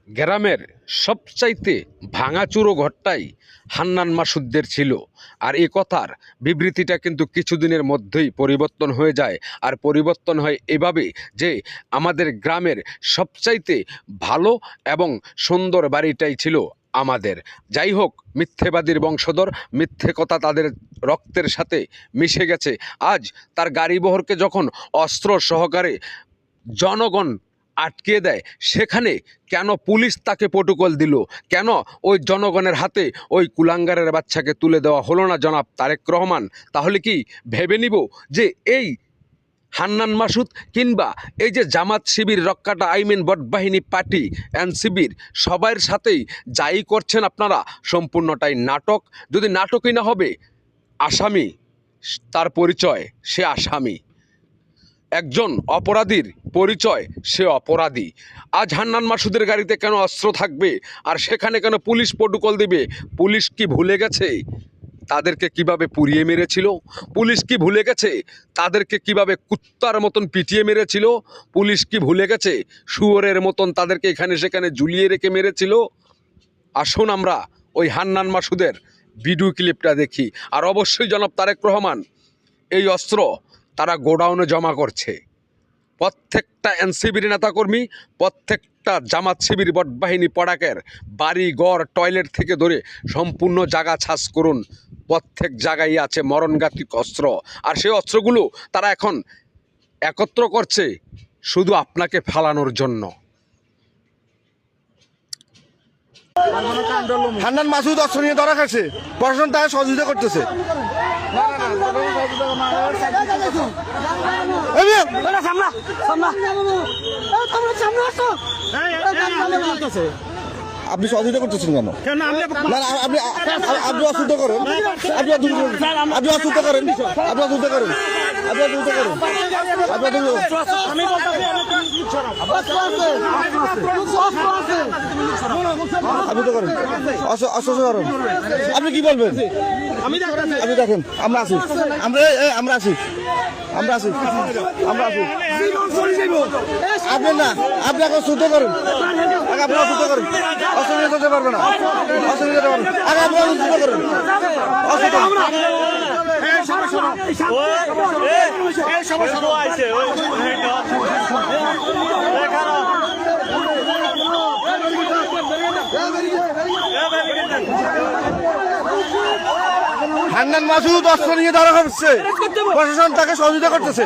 গ্রামের সবচাইতে ভাঙাচুরো ঘরটাই হান্নান মাসুদদের ছিল। আর এই কথার বিবৃতিটা কিন্তু কিছুদিনের মধ্যেই পরিবর্তন হয়ে যায়। আর পরিবর্তন হয় এভাবে যে আমাদের গ্রামের সবচাইতে ভালো এবং সুন্দর বাড়িটাই ছিল আমাদের। যাই হোক, মিথ্যেবাদীর বংশধর, মিথ্যে কথা তাদের রক্তের সাথে মিশে গেছে। আজ তার গাড়িবহরকে যখন অস্ত্র সহকারে জনগণ আটকে দেয়, সেখানে কেন পুলিশ তাকে প্রটোকল দিল? কেন ওই জনগণের হাতে ওই কুলাঙ্গারের বাচ্চাকে তুলে দেওয়া হলো না জনাব তারেক রহমান? তাহলে কি ভেবে নিব যে এই হান্নান মাসুদ কিংবা এই যে জামাত শিবির, রক্ষাটা আইমিন বটবাহিনী পার্টি, এনসিবির সবার সাথেই যাই করছেন আপনারা সম্পূর্ণটাই নাটক। যদি নাটকই না হবে, আসামি তার পরিচয় সে আসামি, একজন অপরাধীর পরিচয় সে অপরাধী। আজ হান্নান মাসুদের গাড়িতে কেন অস্ত্র থাকবে আর সেখানে কেন পুলিশ প্রটোকল দিবে? পুলিশ কি ভুলে গেছে তাদেরকে কিভাবে পুড়িয়ে মেরেছিল? পুলিশ কি ভুলে গেছে তাদেরকে কিভাবে কুত্তার মতন পিটিয়ে মেরেছিল? পুলিশ কি ভুলে গেছে শুয়োরের মতন তাদেরকে এখানে সেখানে ঝুলিয়ে রেখে মেরেছিল? আসুন আমরা ওই হান্নান মাসুদের ভিডিও ক্লিপটা দেখি। আর অবশ্যই জনাব তারেক রহমান, এই অস্ত্র তারা গোডাউনে জমা করছে। প্রত্যেকটা এনসিবির নেতাকর্মী, প্রত্যেকটা জামাত শিবির বটবাহিনী পড়াকের বাড়ি ঘর টয়লেট থেকে ধরে সম্পূর্ণ জায়গা ছাস করুন। প্রত্যেক জায়গায় আছে মরণঘাতী অস্ত্র। আর সেই অস্ত্রগুলো তারা এখন একত্র করছে শুধু আপনাকে ফালানোর জন্য। হান্নান মাসুদ অস্ত্র নিয়ে ধরা খাচ্ছে, প্রশাসন তাকে সহযোগিতা করতেছে। আপনি সহযোগিতা করতেছেন কেন? আপনি আপনি অসুবিধা করেন, আপনি অসুবিধা করেন, আপনি অসুবিধা করেন, আপনি অসুবিধা করেন, আপনি তো করেন অসুবিধা করেন। আপনি কি বলবেন? আপনি দেখেন, আমরা আছি, আমরা আছি, আমরা আছি, আমরা আছি। আপনি না, আপনি এখন শুদ্ধ করেন, আপনি অসুবিধা করেন, অসুবিধা করতে পারবে না, অসুবিধা করতে পারবেন, আগে আপনি অসুবিধা করেন, অসুবিধা। হান্নান মাসুদ অস্ত্র নিয়ে ধরা হচ্ছে, প্রশাসন তাকে সহযোগিতা করতেছে।